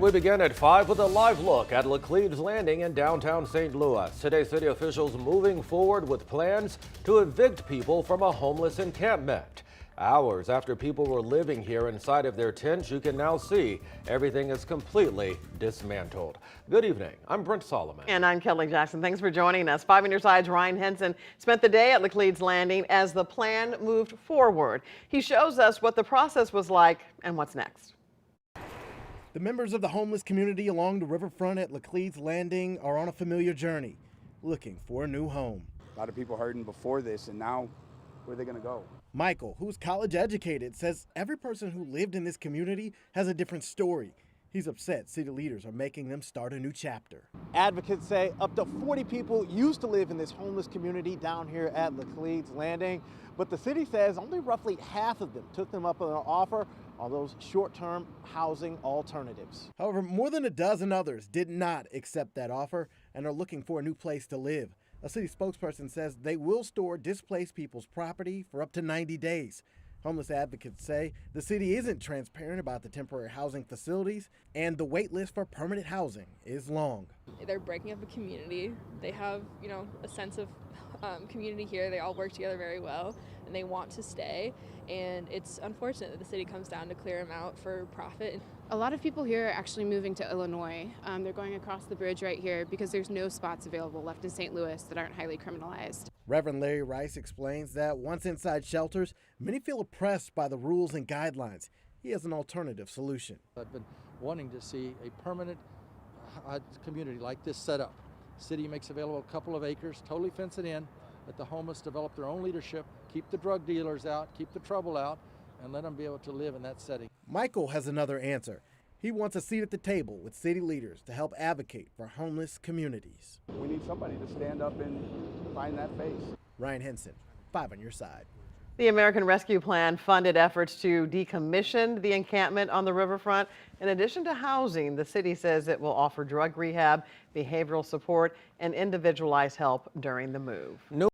We begin at 5 with a live look at Laclede's Landing in downtown St. Louis. Today, city officials moving forward with plans to evict people from a homeless encampment. Hours after people were living here inside of their tents, you can now see everything is completely dismantled. Good evening. I'm Brent Solomon. And I'm Kelly Jackson. Thanks for joining us. 5 on your side's Ryan Henson spent the day at Laclede's Landing as the plan moved forward. He shows us what the process was like and what's next. The members of the homeless community along the riverfront at Laclede's Landing are on a familiar journey, looking for a new home. A lot of people hurting before this, and now where are they going to go? Michael, who's college educated, says every person who lived in this community has a different story. He's upset city leaders are making them start a new chapter. Advocates say up to 40 people used to live in this homeless community down here at Laclede's Landing, but the city says only roughly half of them took them up on an offer on those short-term housing alternatives. However, more than a dozen others did not accept that offer and are looking for a new place to live. A city spokesperson says they will store displaced people's property for up to 90 days. Homeless advocates say the city isn't transparent about the temporary housing facilities, and the wait list for permanent housing is long. They're breaking up a community. They have, a sense of community here. They all work together very well, and they want to stay. And it's unfortunate that the city comes down to clear them out for profit. A lot of people here are actually moving to Illinois. They're going across the bridge right here because there's no spots available left in St. Louis that aren't highly criminalized. Reverend Larry Rice explains that once inside shelters, many feel oppressed by the rules and guidelines. He has an alternative solution. I've been wanting to see a permanent community like this set up. City makes available a couple of acres, totally fence it in, let the homeless develop their own leadership, keep the drug dealers out, keep the trouble out, and let them be able to live in that setting. Michael has another answer. He wants a seat at the table with city leaders to help advocate for homeless communities. We need somebody to stand up and find that face. Ryan Henson, 5 on your side. The American Rescue Plan funded efforts to decommission the encampment on the riverfront. In addition to housing, the city says it will offer drug rehab, behavioral support, and individualized help during the move.